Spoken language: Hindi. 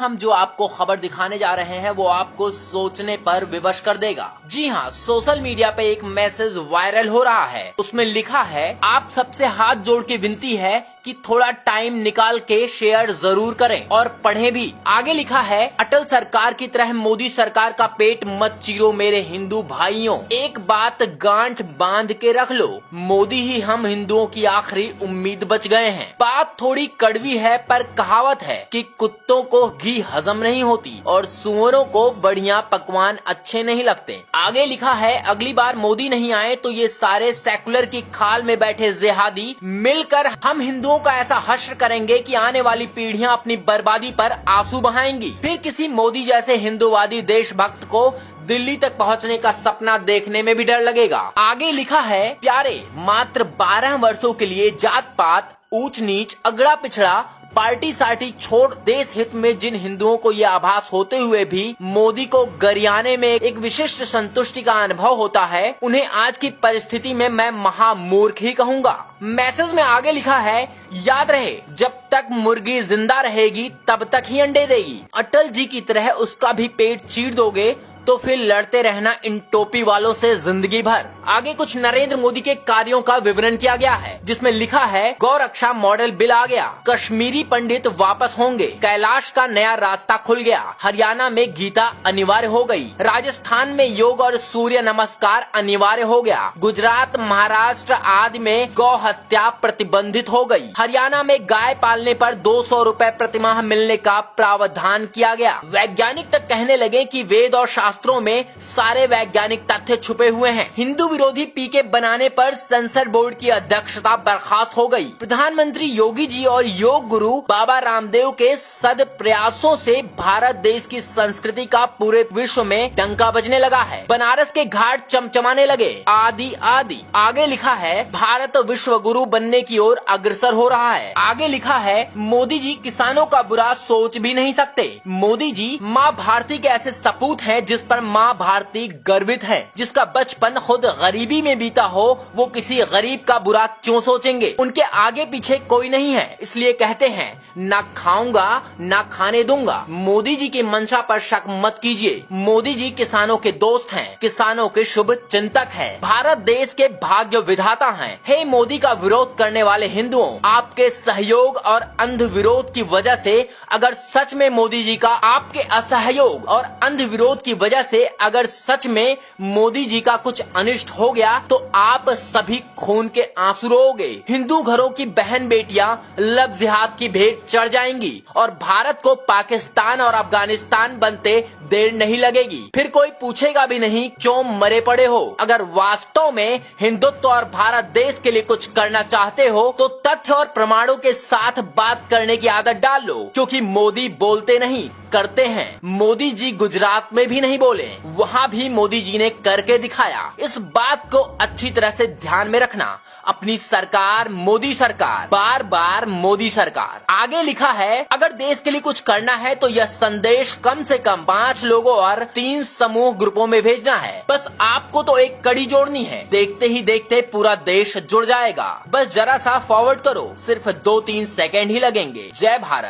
हम जो आपको खबर दिखाने जा रहे हैं वो आपको सोचने पर विवश कर देगा। जी हाँ, सोशल मीडिया पे एक मैसेज वायरल हो रहा है। उसमें लिखा है, आप सबसे हाथ जोड़ के विनती है कि थोड़ा टाइम निकाल के शेयर जरूर करें और पढ़ें भी। आगे लिखा है, अटल सरकार की तरह मोदी सरकार का पेट मत चीरो मेरे हिंदू भाइयों, एक बात गांठ बांध के रख लो, मोदी ही हम हिंदुओं की आखिरी उम्मीद बच गए हैं। बात थोड़ी कड़वी है पर कहावत है कि कुत्तों को घी हजम नहीं होती और सुअरों को बढ़िया पकवान अच्छे नहीं लगते। आगे लिखा है, अगली बार मोदी नहीं आए तो ये सारे सेकुलर की खाल में बैठे जिहादी मिलकर हम हिंदुओं का ऐसा हश्र करेंगे कि आने वाली पीढ़ियां अपनी बर्बादी पर आंसू बहाएंगी। फिर किसी मोदी जैसे हिंदूवादी देशभक्त को दिल्ली तक पहुंचने का सपना देखने में भी डर लगेगा। आगे लिखा है, प्यारे, मात्र 12 वर्षों के लिए जात पात, ऊंच नीच, अगड़ा पिछड़ा, पार्टी सार्टी छोड़ देश हित में जिन हिंदुओं को ये आभास होते हुए भी मोदी को गरियाने में एक विशिष्ट संतुष्टि का अनुभव होता है, उन्हें आज की परिस्थिति में मैं महामूर्ख ही कहूँगा। मैसेज में आगे लिखा है, याद रहे जब तक मुर्गी जिंदा रहेगी तब तक ही अंडे देगी। अटल जी की तरह उसका भी पेट चीर दोगे तो फिर लड़ते रहना इन टोपी वालों से जिंदगी भर। आगे कुछ नरेंद्र मोदी के कार्यों का विवरण किया गया है, जिसमें लिखा है, गौ रक्षा मॉडल बिल आ गया, कश्मीरी पंडित वापस होंगे, कैलाश का नया रास्ता खुल गया, हरियाणा में गीता अनिवार्य हो गई, राजस्थान में योग और सूर्य नमस्कार अनिवार्य हो गया, गुजरात, महाराष्ट्र आदि में गौ हत्या प्रतिबंधित हो गई, हरियाणा में गाय पालने पर 200 रुपए प्रतिमाह मिलने का प्रावधान किया गया। वैज्ञानिक तक कहने लगे कि वेद और शास्त्रों में सारे वैज्ञानिक तथ्य छुपे हुए हैं। हिंदू विरोधी पीके बनाने पर संसद बोर्ड की अध्यक्षता बर्खास्त हो गई। प्रधानमंत्री योगी जी और योग गुरु बाबा रामदेव के सद प्रयासों से भारत देश की संस्कृति का पूरे विश्व में डंका बजने लगा है। बनारस के घाट चमचमाने लगे, आदि आदि। आगे लिखा है, भारत विश्व गुरु बनने की ओर अग्रसर हो रहा है। आगे लिखा है, मोदी जी किसानों का बुरा सोच भी नहीं सकते। मोदी जी माँ भारती के ऐसे सपूत हैं जिस पर माँ भारती गर्वित है। जिसका बचपन खुद गरीबी में बीता हो, वो किसी गरीब का बुरा क्यों सोचेंगे। उनके आगे पीछे कोई नहीं है, इसलिए कहते हैं, ना खाऊंगा ना खाने दूंगा। मोदी जी की मंशा पर शक मत कीजिए। मोदी जी किसानों के दोस्त हैं, किसानों के शुभ चिंतक हैं, भारत देश के भाग्य विधाता हैं। हे मोदी का विरोध करने वाले हिंदुओं, आपके सहयोग और अंध विरोध की वजह से अगर सच में मोदी जी का, आपके असहयोग और अंध विरोध की वजह से अगर सच में मोदी जी का कुछ अनिष्ट हो गया तो आप सभी खून के आंसू रोओगे। हिंदू घरों की बहन बेटियां लब जिहाद की भेंट चढ़ जाएंगी और भारत को पाकिस्तान और अफगानिस्तान बनते देर नहीं लगेगी। फिर कोई पूछेगा भी नहीं क्यों मरे पड़े हो। अगर वास्तव में हिंदुत्व और भारत देश के लिए कुछ करना चाहते हो तो तथ्य और प्रमाणों के साथ बात करने की आदत डाल लो, क्योंकि मोदी बोलते नहीं करते हैं। मोदी जी गुजरात में भी नहीं बोले, वहाँ भी मोदी जी ने करके दिखाया। इस बात को अच्छी तरह से ध्यान में रखना। अपनी सरकार मोदी सरकार, बार बार मोदी सरकार। आगे लिखा है, अगर देश के लिए कुछ करना है तो यह संदेश कम से कम 5 लोगों और 3 समूह ग्रुपों में भेजना है। बस आपको तो एक कड़ी जोड़नी है, देखते ही देखते पूरा देश जुड़ जाएगा। बस जरा सा फॉरवर्ड करो, सिर्फ 2-3 सेकेंड ही लगेंगे। जय भारत।